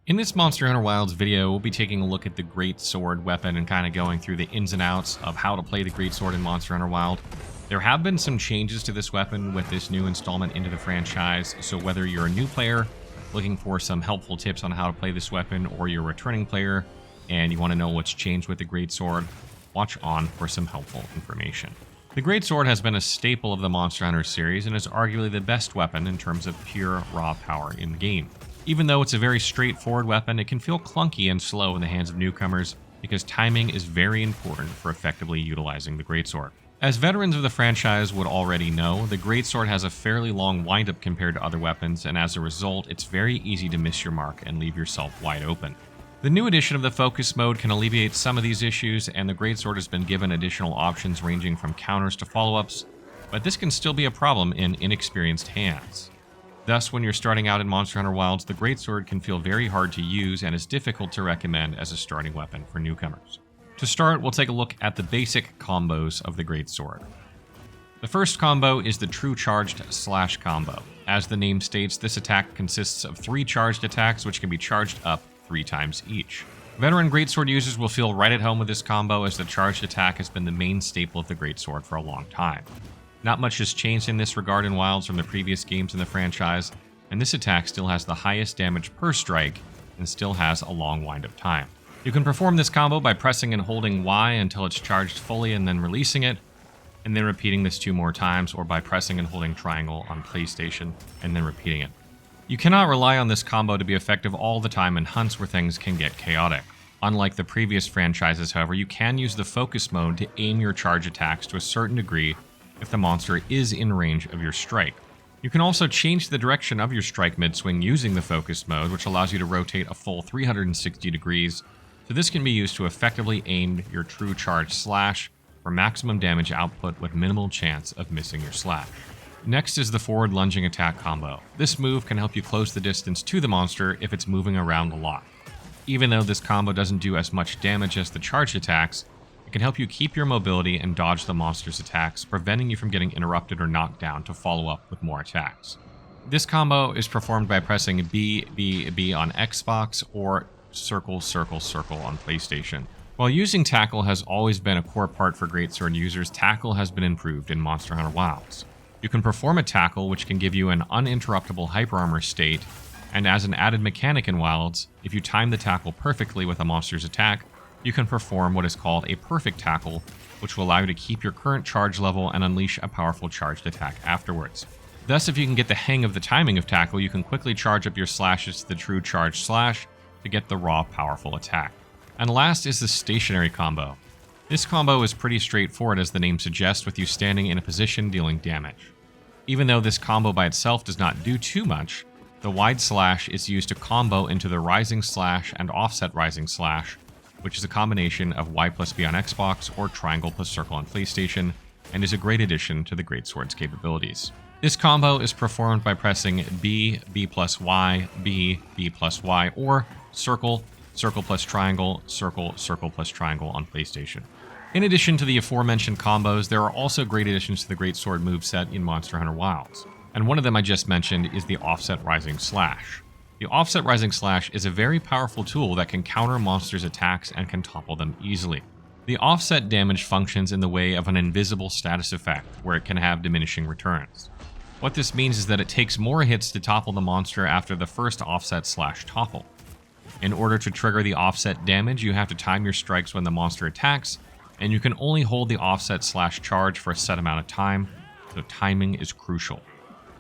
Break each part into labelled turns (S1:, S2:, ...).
S1: In this Monster Hunter Wilds video, we'll be taking a look at the Great Sword weapon and kind of going through the ins and outs of how to play the Great Sword in Monster Hunter Wild. There have been some changes to this weapon with this new installment into the franchise, so whether you're a new player looking for some helpful tips on how to play this weapon, or you're a returning player and you want to know what's changed with the Great Sword, watch on for some helpful information. The Great Sword has been a staple of the Monster Hunter series and is arguably the best weapon in terms of pure raw power in the game. Even though it's a very straightforward weapon, it can feel clunky and slow in the hands of newcomers because timing is very important for effectively utilizing the Greatsword. As veterans of the franchise would already know, the Greatsword has a fairly long windup compared to other weapons, and as a result, it's very easy to miss your mark and leave yourself wide open. The new edition of the Focus mode can alleviate some of these issues, and the Greatsword has been given additional options ranging from counters to follow-ups, but this can still be a problem in inexperienced hands. Thus, when you're starting out in Monster Hunter Wilds, the Greatsword can feel very hard to use and is difficult to recommend as a starting weapon for newcomers. To start, we'll take a look at the basic combos of the Greatsword. The first combo is the True Charged Slash combo. As the name states, this attack consists of 3 charged attacks which can be charged up 3 times each. Veteran Greatsword users will feel right at home with this combo, as the charged attack has been the main staple of the Greatsword for a long time. Not much has changed in this regard in Wilds from the previous games in the franchise, and this attack still has the highest damage per strike and still has a long wind-up time. You can perform this combo by pressing and holding Y until it's charged fully and then releasing it, and then repeating this 2 more times, or by pressing and holding triangle on PlayStation and then repeating it. You cannot rely on this combo to be effective all the time in hunts where things can get chaotic. Unlike the previous franchises, however, you can use the Focus mode to aim your charge attacks to a certain degree if the monster is in range of your strike. You can also change the direction of your strike mid-swing using the Focus mode, which allows you to rotate a full 360 degrees, so this can be used to effectively aim your True Charge Slash for maximum damage output with minimal chance of missing your slash. Next is the Forward Lunging Attack combo. This move can help you close the distance to the monster if it's moving around a lot. Even though this combo doesn't do as much damage as the charged attacks, it can help you keep your mobility and dodge the monster's attacks, preventing you from getting interrupted or knocked down to follow up with more attacks. This combo is performed by pressing B, B, B on Xbox or circle, circle, circle on PlayStation. While using tackle has always been a core part for Greatsword users, tackle has been improved in Monster Hunter Wilds. You can perform a tackle which can give you an uninterruptible hyper armor state, and as an added mechanic in Wilds, if you time the tackle perfectly with a monster's attack, you can perform what is called a perfect tackle, which will allow you to keep your current charge level and unleash a powerful charged attack afterwards. Thus, if you can get the hang of the timing of tackle, you can quickly charge up your slashes to the True Charge Slash to get the raw powerful attack. And last is the stationary combo. This combo is pretty straightforward, as the name suggests, with you standing in a position dealing damage. Even though this combo by itself does not do too much, the wide slash is used to combo into the rising slash and offset rising slash, which is a combination of Y plus B on Xbox or triangle plus circle on PlayStation, and is a great addition to the Greatsword's capabilities. This combo is performed by pressing B, B plus Y, B, B plus Y, or circle, circle plus triangle, circle, circle plus triangle on PlayStation. In addition to the aforementioned combos, there are also great additions to the Greatsword moveset in Monster Hunter Wilds, and one of them I just mentioned is the Offset Rising Slash. The Offset Rising Slash is a very powerful tool that can counter monsters' attacks and can topple them easily. The offset damage functions in the way of an invisible status effect, where it can have diminishing returns. What this means is that it takes more hits to topple the monster after the first offset slash topple. In order to trigger the offset damage, you have to time your strikes when the monster attacks, and you can only hold the offset slash charge for a set amount of time, so timing is crucial.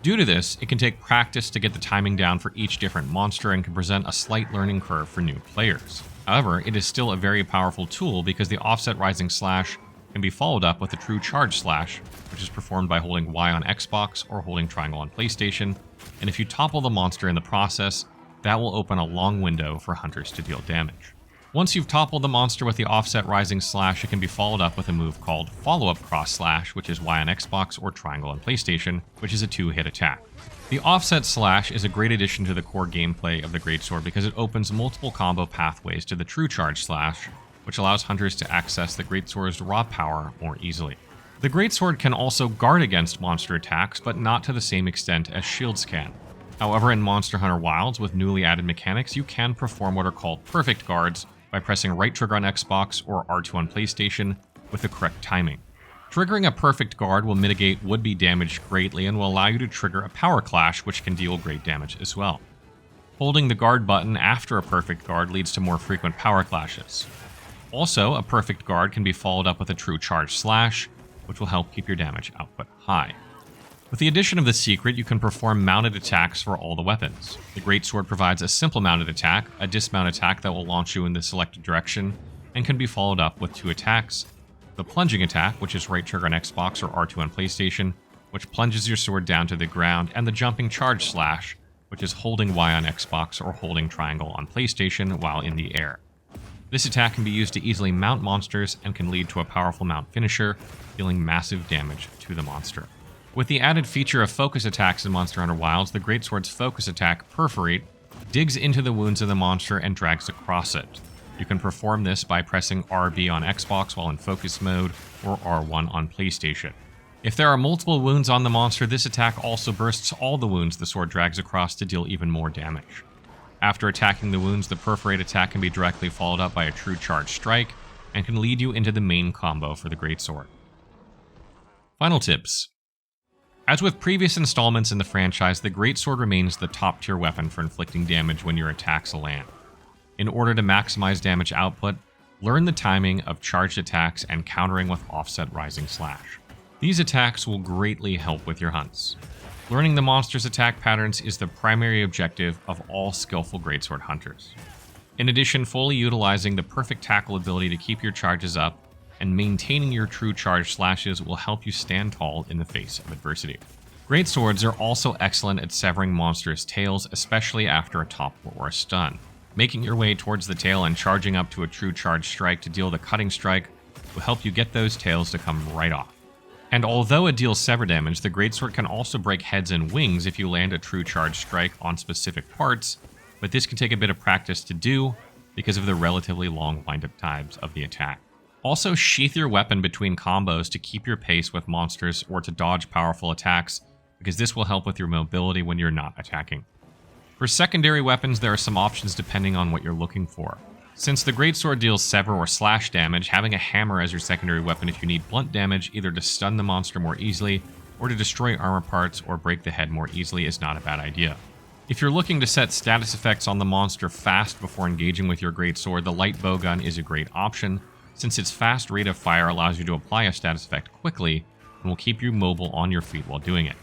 S1: Due to this, it can take practice to get the timing down for each different monster and can present a slight learning curve for new players. However, it is still a very powerful tool because the Offset Rising Slash can be followed up with a True Charge Slash, which is performed by holding Y on Xbox or holding triangle on PlayStation, and if you topple the monster in the process, that will open a long window for hunters to deal damage. Once you've toppled the monster with the Offset Rising Slash, it can be followed up with a move called Follow-Up Cross Slash, which is Y on Xbox or triangle on PlayStation, which is a 2-hit attack. The Offset Slash is a great addition to the core gameplay of the Greatsword because it opens multiple combo pathways to the True Charge Slash, which allows hunters to access the Greatsword's raw power more easily. The Greatsword can also guard against monster attacks, but not to the same extent as shields can. However, in Monster Hunter Wilds, with newly added mechanics, you can perform what are called perfect guards by pressing right trigger on Xbox or R2 on PlayStation with the correct timing. Triggering a perfect guard will mitigate would-be damage greatly and will allow you to trigger a power clash, which can deal great damage as well. Holding the guard button after a perfect guard leads to more frequent power clashes. Also, a perfect guard can be followed up with a true charge slash, which will help keep your damage output high. With the addition of the secret, you can perform mounted attacks for all the weapons. The Greatsword provides a simple mounted attack, a dismount attack that will launch you in the selected direction, and can be followed up with 2 attacks. The plunging attack, which is right trigger on Xbox or R2 on PlayStation, which plunges your sword down to the ground, and the jumping charge slash, which is holding Y on Xbox or holding triangle on PlayStation while in the air. This attack can be used to easily mount monsters and can lead to a powerful mount finisher, dealing massive damage to the monster. With the added feature of focus attacks in Monster Hunter Wilds, the Greatsword's focus attack, Perforate, digs into the wounds of the monster and drags across it. You can perform this by pressing RB on Xbox while in focus mode, or R1 on PlayStation. If there are multiple wounds on the monster, this attack also bursts all the wounds the sword drags across to deal even more damage. After attacking the wounds, the Perforate attack can be directly followed up by a true charge strike, and can lead you into the main combo for the Greatsword. Final tips. As with previous installments in the franchise, the Greatsword remains the top tier weapon for inflicting damage when your attacks land. In order to maximize damage output, learn the timing of charged attacks and countering with offset rising slash. These attacks will greatly help with your hunts. Learning the monster's attack patterns is the primary objective of all skillful Greatsword hunters. In addition, fully utilizing the perfect tackle ability to keep your charges up and maintaining your true charge slashes will help you stand tall in the face of adversity. Greatswords are also excellent at severing monsters' tails, especially after a topple or a stun. Making your way towards the tail and charging up to a true charge strike to deal the cutting strike will help you get those tails to come right off. And although it deals sever damage, the Greatsword can also break heads and wings if you land a true charge strike on specific parts, but this can take a bit of practice to do because of the relatively long windup times of the attack. Also, sheath your weapon between combos to keep your pace with monsters or to dodge powerful attacks, because this will help with your mobility when you're not attacking. For secondary weapons, there are some options depending on what you're looking for. Since the Greatsword deals sever or slash damage, having a hammer as your secondary weapon if you need blunt damage, either to stun the monster more easily, or to destroy armor parts or break the head more easily, is not a bad idea. If you're looking to set status effects on the monster fast before engaging with your Greatsword, the light bowgun is a great option, since its fast rate of fire allows you to apply a status effect quickly and will keep you mobile on your feet while doing it.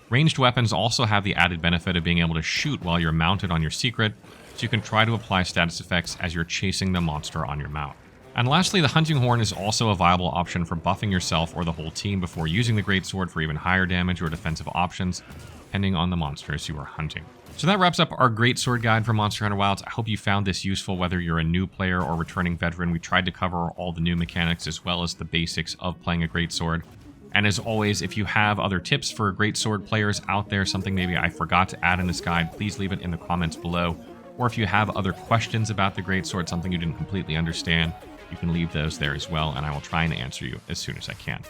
S1: Ranged weapons also have the added benefit of being able to shoot while you're mounted on your secret, so you can try to apply status effects as you're chasing the monster on your mount. And lastly, the Hunting Horn is also a viable option for buffing yourself or the whole team before using the Greatsword for even higher damage or defensive options, depending on the monsters you are hunting. So that wraps up our Greatsword guide for Monster Hunter Wilds. I hope you found this useful whether you're a new player or returning veteran. We tried to cover all the new mechanics as well as the basics of playing a Greatsword. And as always, if you have other tips for Greatsword players out there, something maybe I forgot to add in this guide, please leave it in the comments below. Or if you have other questions about the Greatsword, something you didn't completely understand, you can leave those there as well, and I will try and answer you as soon as I can.